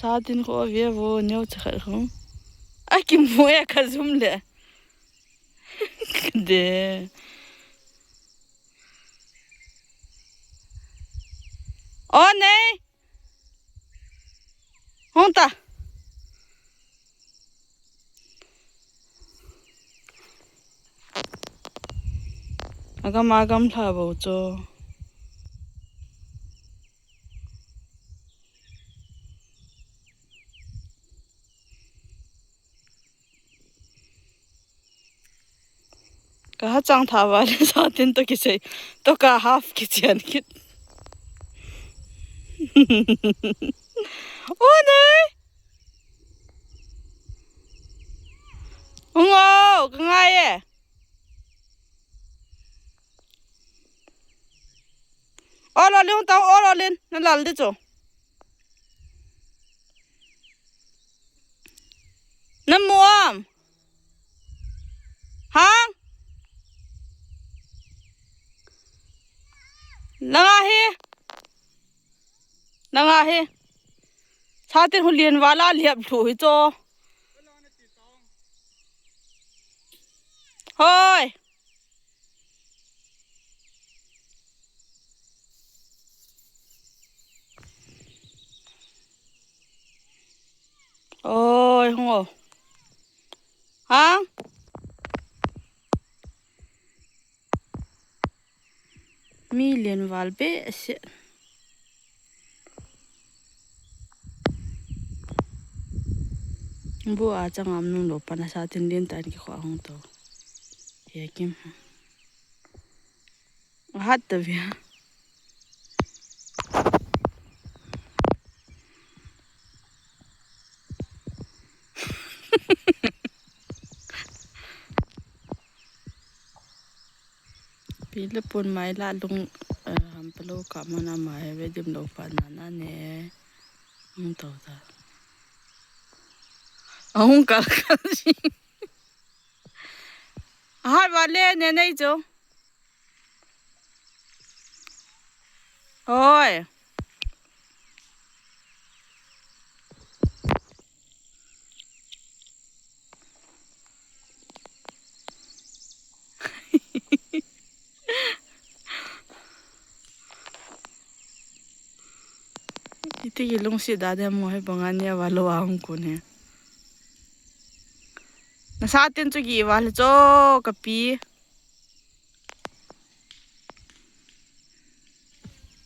sa tin ko ve vo neu chkhar khum a ki moya khazum le de o nei honta agam tha bo cho ka chang tha wa le sa tin to ki sei to ka half ki chen ki o nei ngo ka nga ye o lo le ta o lo len na lal de cho na muam hang nanga he sa tin hulien wala liap thu hi cho hoi ôi không ồ hả mi liền vào bể sẽ bố à chẳng am nung lốp na sa tin liên tại cái khóa không to ya kim hát tập ya pila pun mai la lung ham palo ka mana mai ve dim lo pa na ne không to ta ông cả cái gì hát vào lên nè này chú ôi itu ilung si dada mo he banganya walo ang ko ne na sa atin chu gi wal cho kapi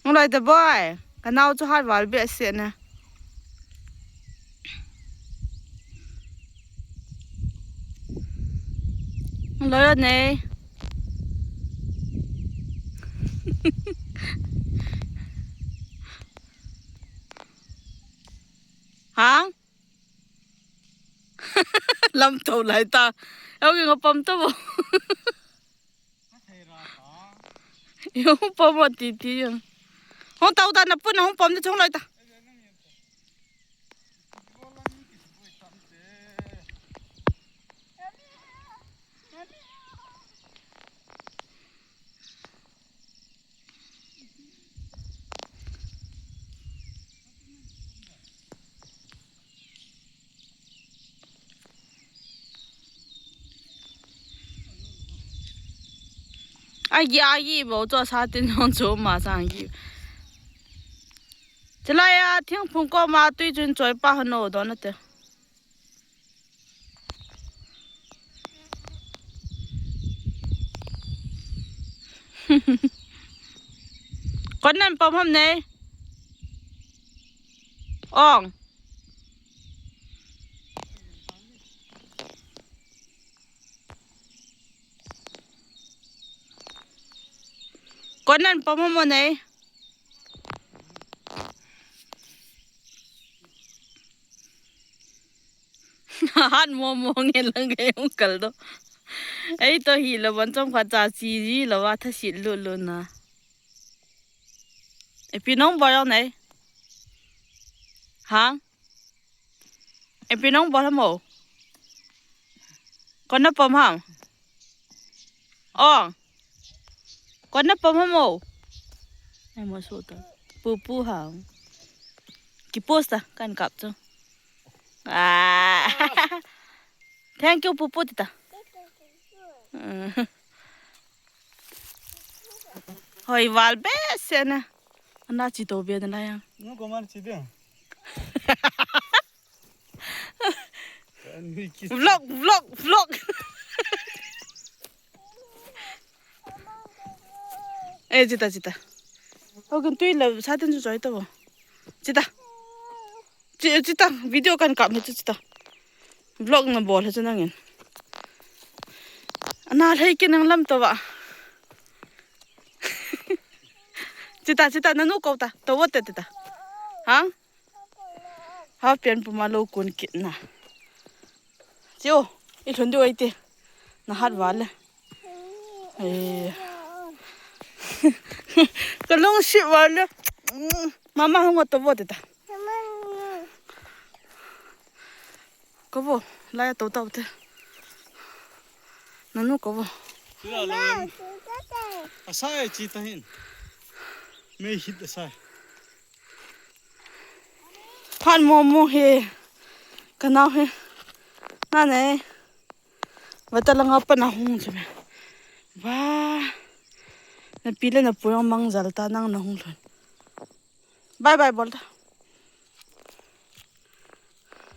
ngolai da boy kanau chu hat wal be se na ngolai ne hang lam to lai ta au gi ngopam to bo yo pom ti ti hong tau ta na pu na hong pom de chong lai ta ai bo cho sa tin hong cho ma sang yi chla ya thing phung ko ma tui chun choi pa hano do na te con nan pom hôm nay ong con nan pom hôm nay hát mò nghe lăng cái ông cẩn đó ấy tôi hi là vẫn trong khoa trà chi gì làว่าถ้าสิluôn luôn na ấy pin nông bao này hả ấy pin nông bao thằng mồ con nó pom hả con nó pom hả mồ em mà số ta pu pu hả cái post à can cặp cho Thank you pupu tita. Hoi wal best na. Ana chi to be na yang. No command chi de. Vlog. Eh cita. Oh kan tui la satin su joy to. Cita video kan kap tu cita. Vlog na bol ha nangin. Ana lai ke nang lam to ba. Cita nanu ko ta. To wat ta. Ha? Ha pian pu ma lo kun kit na. Chiu, I thun du ai ti. Na hat wale. Eh. Cái lông xịt vào lên. Mama không có tao vô thì ta. Có vô, lại tao thế. Nó có vô. Asai chi ta hin. Me hit asai. Phan mô he. Cái nào he. Nè này. Và ta là ngapa na hung chứ mẹ. Wow. Na pila na puyang mang zal ta nang na hung. Bye bye bolta.